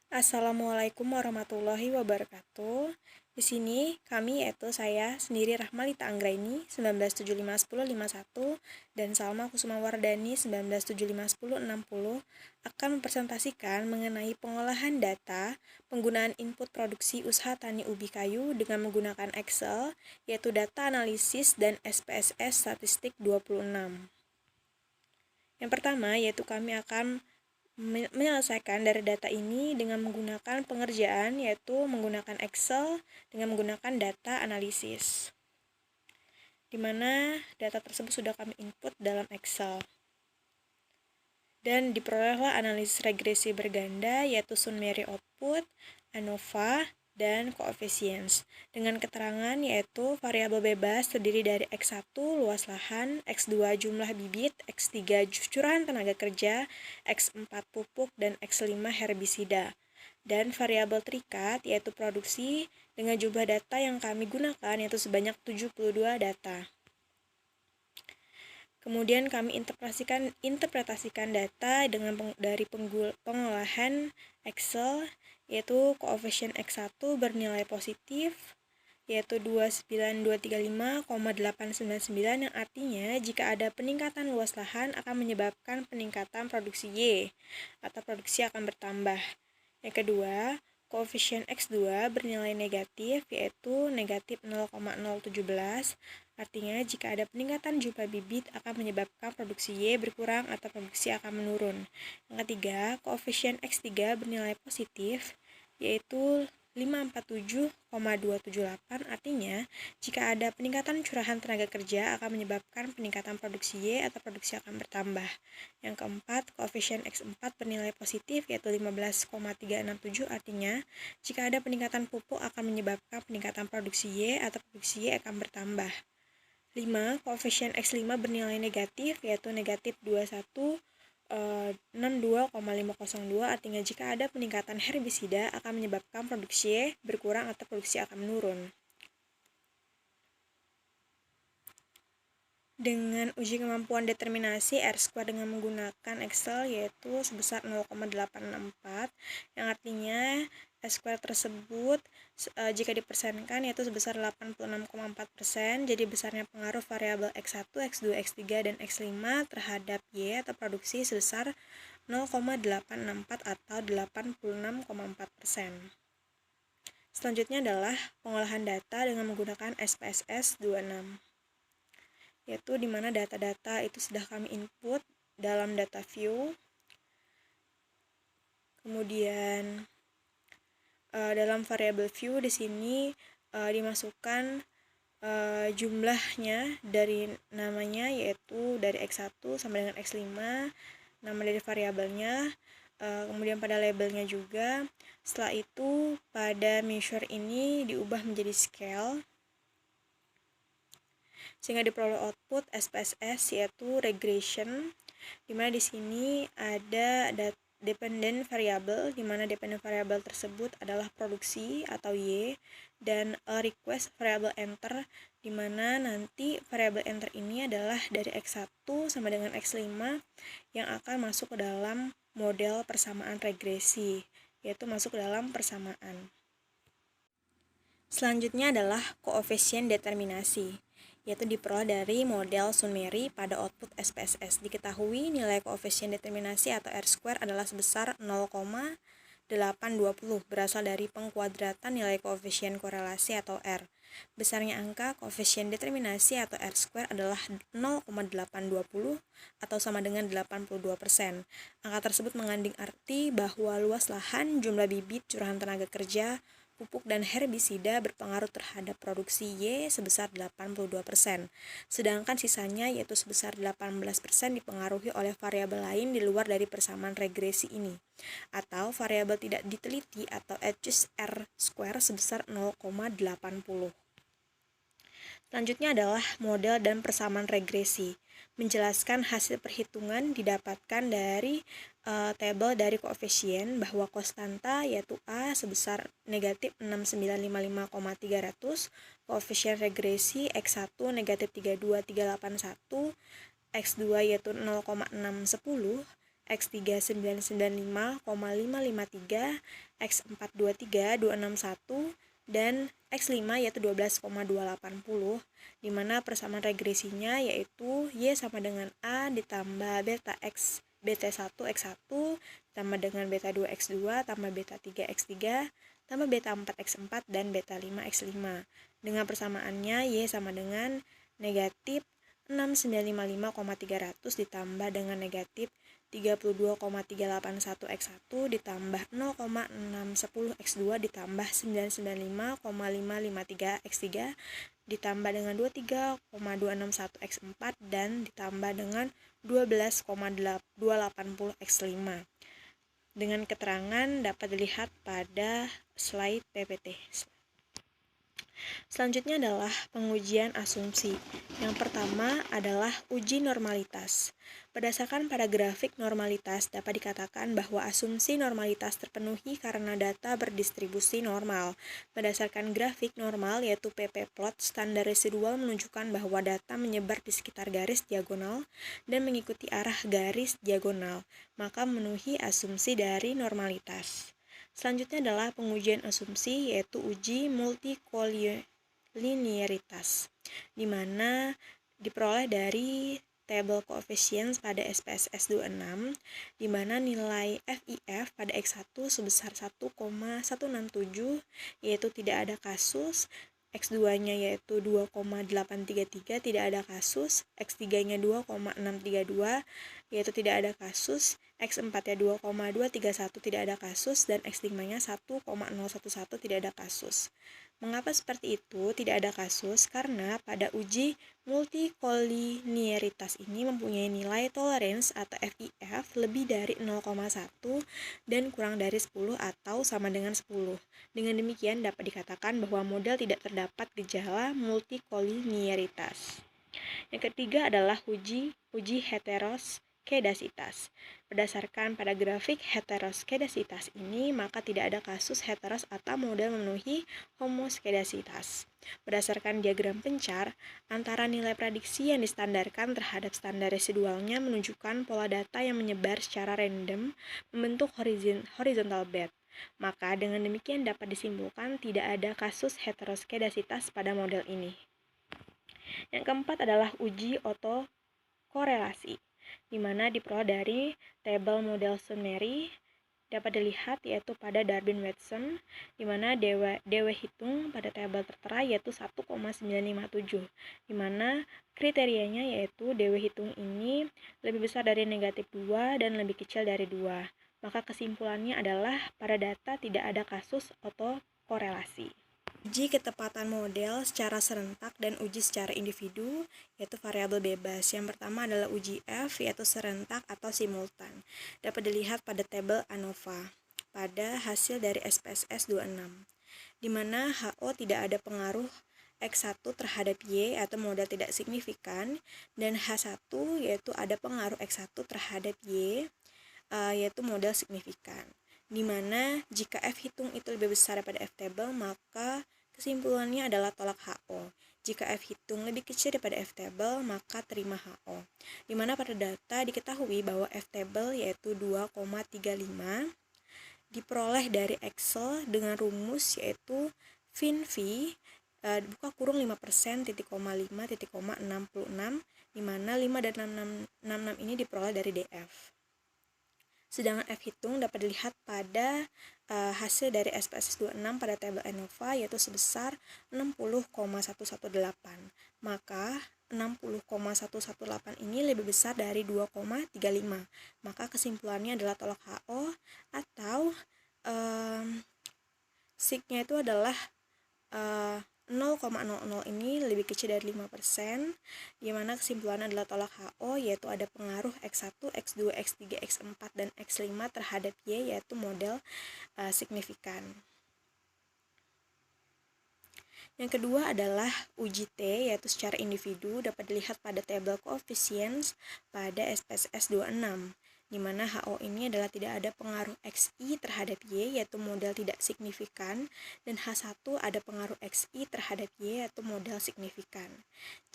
Assalamualaikum warahmatullahi wabarakatuh. Di sini kami yaitu saya sendiri Rahmalita Anggraini 19751051 dan Salma Kusumawardani 19751060 akan mempresentasikan mengenai pengolahan data penggunaan input produksi usaha tani ubi kayu dengan menggunakan Excel yaitu data analisis dan SPSS statistik 26. Yang pertama yaitu kami akan menyelesaikan dari data ini dengan menggunakan pengerjaan yaitu menggunakan Excel dengan menggunakan data analisis, di mana data tersebut sudah kami input dalam Excel dan diperolehlah analisis regresi berganda yaitu summary output, ANOVA, dan coefficients dengan keterangan yaitu variabel bebas terdiri dari X1 luas lahan, X2 jumlah bibit, X3 curahan tenaga kerja, X4 pupuk, dan X5 herbisida. Dan variabel terikat yaitu produksi dengan jumlah data yang kami gunakan yaitu sebanyak 72 data. Kemudian kami interpretasikan data dari pengolahan Excel yaitu koefisien X1 bernilai positif yaitu 29235,899 yang artinya jika ada peningkatan luas lahan akan menyebabkan peningkatan produksi Y atau produksi akan bertambah. Yang kedua, koefisien X2 bernilai negatif yaitu negatif 0,017. Artinya jika ada peningkatan jumlah bibit akan menyebabkan produksi Y berkurang atau produksi akan menurun. Yang ketiga, koefisien X3 bernilai positif yaitu 547,278. Artinya jika ada peningkatan curahan tenaga kerja akan menyebabkan peningkatan produksi Y atau produksi akan bertambah. Yang keempat, koefisien X4 bernilai positif yaitu 15,367. Artinya jika ada peningkatan pupuk akan menyebabkan peningkatan produksi Y atau produksi Y akan bertambah. 5. Koefisien X5 bernilai negatif yaitu negatif 2162,502. Artinya jika ada peningkatan herbisida akan menyebabkan produksi Y berkurang atau produksi akan menurun. Dengan uji kemampuan determinasi R² dengan menggunakan Excel yaitu sebesar 0,864 yang artinya R² tersebut jika dipersenkan yaitu sebesar 86,4%. Jadi besarnya pengaruh variabel X1, X2, X3, dan X5 terhadap Y atau produksi sebesar 0,864 atau 86,4%. Selanjutnya adalah pengolahan data dengan menggunakan SPSS 26. Yaitu di mana data-data itu sudah kami input dalam data view. Kemudian dalam variabel view di sini dimasukkan jumlahnya dari namanya yaitu dari X1 sampai dengan X5, nama dari variabelnya, kemudian pada labelnya juga. Setelah itu pada measure ini diubah menjadi scale sehingga diperoleh output SPSS yaitu regression, di mana di sini ada dependent variable, di mana dependent variable tersebut adalah produksi atau Y, dan request variable enter, di mana nanti variable enter ini adalah dari X1 sama dengan X5 yang akan masuk ke dalam model persamaan regresi, yaitu masuk ke dalam persamaan. Selanjutnya adalah koefisien determinasi, yaitu diperoleh dari model summary pada output SPSS. Diketahui nilai koefisien determinasi atau R² adalah sebesar 0,820 berasal dari pengkuadratan nilai koefisien korelasi atau R. Besarnya angka koefisien determinasi atau R² adalah 0,820 atau sama dengan 82%. Angka tersebut mengandung arti bahwa luas lahan, jumlah bibit, curahan tenaga kerja, pupuk dan herbisida berpengaruh terhadap produksi Y sebesar 82%, sedangkan sisanya yaitu sebesar 18% dipengaruhi oleh variabel lain di luar dari persamaan regresi ini, atau variabel tidak diteliti atau adjust R² sebesar 0,80. Selanjutnya adalah model dan persamaan regresi. Menjelaskan hasil perhitungan didapatkan dari tabel dari koefisien bahwa konstanta yaitu A sebesar negatif 6955,300, koefisien regresi X1 negatif 32381, X2 yaitu 0,610, X3 995,553, X4 23 261, dan X5 yaitu 12,280, di mana persamaan regresinya yaitu Y sama dengan A ditambah beta X BT1 X1 tambah dengan beta 2 X2 tambah beta 3 X3 tambah beta 4 X4 dan beta 5 X5. Dengan persamaannya Y sama dengan negatif 6955,300 ditambah dengan negatif 32,381 X1 ditambah 0,610 X2 ditambah 995,553 X3 ditambah dengan 23,261 X4 dan ditambah dengan 12,280 X5. Dengan keterangan dapat dilihat pada slide PPT. Selanjutnya adalah pengujian asumsi. Yang pertama adalah uji normalitas. Berdasarkan pada grafik normalitas, dapat dikatakan bahwa asumsi normalitas terpenuhi karena data berdistribusi normal. Berdasarkan grafik normal yaitu PP plot, standar residual menunjukkan bahwa data menyebar di sekitar garis diagonal dan mengikuti arah garis diagonal, maka memenuhi asumsi dari normalitas. Selanjutnya adalah pengujian asumsi yaitu uji multikolinearitas, di mana diperoleh dari tabel coefficients pada SPSS 26, di mana nilai FIF pada X1 sebesar 1,167, yaitu tidak ada kasus, X2-nya yaitu 2,833 tidak ada kasus, X3-nya 2,632 yaitu tidak ada kasus, X4-nya 2,231 tidak ada kasus, dan X5-nya 1,011 tidak ada kasus. Mengapa seperti itu tidak ada kasus? Karena pada uji multikolinearitas ini mempunyai nilai tolerance atau FIF lebih dari 0,1 dan kurang dari 10 atau sama dengan 10. Dengan demikian dapat dikatakan bahwa model tidak terdapat gejala multikolinearitas. Yang ketiga adalah uji heteroskedasitas. Berdasarkan pada grafik heteroskedasitas ini, maka tidak ada kasus heteros atau model memenuhi homoskedasitas. Berdasarkan diagram pencar, antara nilai prediksi yang distandarkan terhadap standar residualnya menunjukkan pola data yang menyebar secara random membentuk horizontal bed. Maka dengan demikian dapat disimpulkan tidak ada kasus heteroskedasitas pada model ini. Yang keempat adalah uji autokorelasi, di mana diperoleh dari tabel model summary dapat dilihat yaitu pada Darwin-Watson, di mana DW hitung pada tabel tertera yaitu 1,957, di mana kriterianya yaitu DW hitung ini lebih besar dari negatif 2 dan lebih kecil dari 2. Maka kesimpulannya adalah pada data tidak ada kasus autokorelasi. Uji ketepatan model secara serentak dan uji secara individu yaitu variabel bebas. Yang pertama adalah uji F yaitu serentak atau simultan. Dapat dilihat pada tabel ANOVA pada hasil dari SPSS 26, di mana HO tidak ada pengaruh X1 terhadap Y atau model tidak signifikan, dan H1 yaitu ada pengaruh X1 terhadap Y yaitu model signifikan. Di mana jika F hitung itu lebih besar daripada F table, maka kesimpulannya adalah tolak HO. Jika F hitung lebih kecil daripada F table, maka terima HO. Di mana pada data diketahui bahwa F table yaitu 2,35 diperoleh dari Excel dengan rumus yaitu FINV buka kurung 5% titik koma 5 titik koma 66, di mana 5 dan 66 ini diperoleh dari DF. Sedangkan F hitung dapat dilihat pada hasil dari SPSS 26 pada tabel ANOVA yaitu sebesar 60,118. Maka 60,118 ini lebih besar dari 2,35. Maka kesimpulannya adalah tolak HO atau sig-nya itu adalah 0,00 ini lebih kecil dari 5%, di mana kesimpulannya adalah tolak HO yaitu ada pengaruh X1, X2, X3, X4, dan X5 terhadap Y yaitu model signifikan. Yang kedua adalah uji T yaitu secara individu dapat dilihat pada tabel coefficients pada SPSS 26, di mana HO ini adalah tidak ada pengaruh XI terhadap Y, yaitu model tidak signifikan, dan H1 ada pengaruh XI terhadap Y, yaitu model signifikan.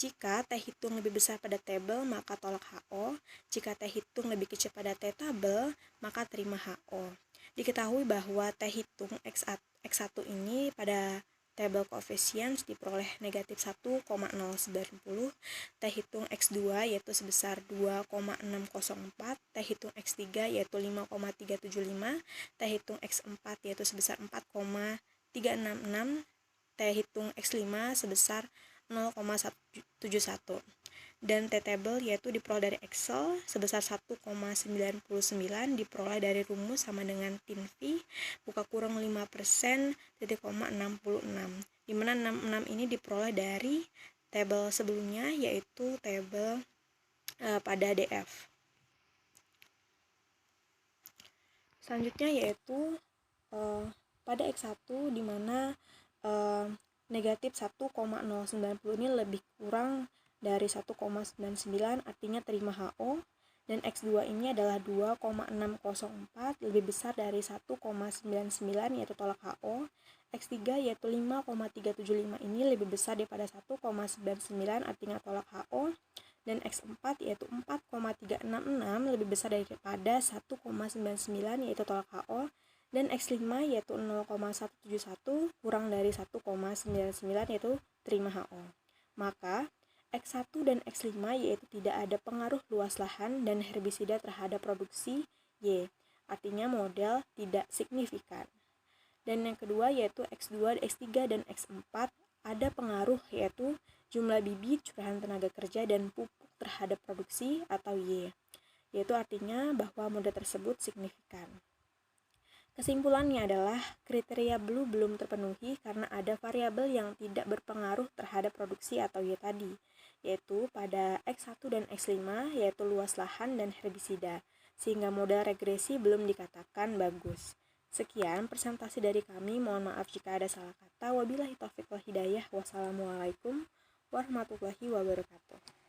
Jika T hitung lebih besar pada tabel, maka tolak HO. Jika T hitung lebih kecil pada T tabel, maka terima HO. Diketahui bahwa T hitung X1 ini pada tabel coefficients diperoleh negatif 1,090, T hitung X2 yaitu sebesar 2,604, T hitung X3 yaitu 5,375, T hitung X4 yaitu sebesar 4,366, T hitung X5 sebesar 0,171, dan T-table yaitu diperoleh dari Excel sebesar 1,99 diperoleh dari rumus sama dengan tin V buka kurang 5% titik koma 66, di mana 66 ini diperoleh dari tabel sebelumnya yaitu tabel pada DF. Selanjutnya yaitu pada X1 di mana negatif 1,090 ini lebih kurang dari 1,99, artinya terima HO, dan X2 ini adalah 2,604 lebih besar dari 1,99 yaitu tolak HO. X3 yaitu 5,375 ini lebih besar daripada 1,99 artinya tolak HO, dan X4 yaitu 4,366 lebih besar daripada 1,99 yaitu tolak HO, dan X5 yaitu 0,171 kurang dari 1,99 yaitu terima HO. Maka X1 dan X5 yaitu tidak ada pengaruh luas lahan dan herbisida terhadap produksi Y, artinya model tidak signifikan. Dan yang kedua yaitu X2, X3, dan X4 ada pengaruh yaitu jumlah bibit, curahan tenaga kerja, dan pupuk terhadap produksi atau Y, yaitu artinya bahwa model tersebut signifikan. Kesimpulannya adalah kriteria blue belum terpenuhi karena ada variabel yang tidak berpengaruh terhadap produksi atau Y tadi, yaitu pada X1 dan X5 yaitu luas lahan dan herbisida, sehingga model regresi belum dikatakan bagus. Sekian presentasi dari kami, mohon maaf jika ada salah kata. Wabillahi taufiq wal hidayah. Wassalamualaikum warahmatullahi wabarakatuh.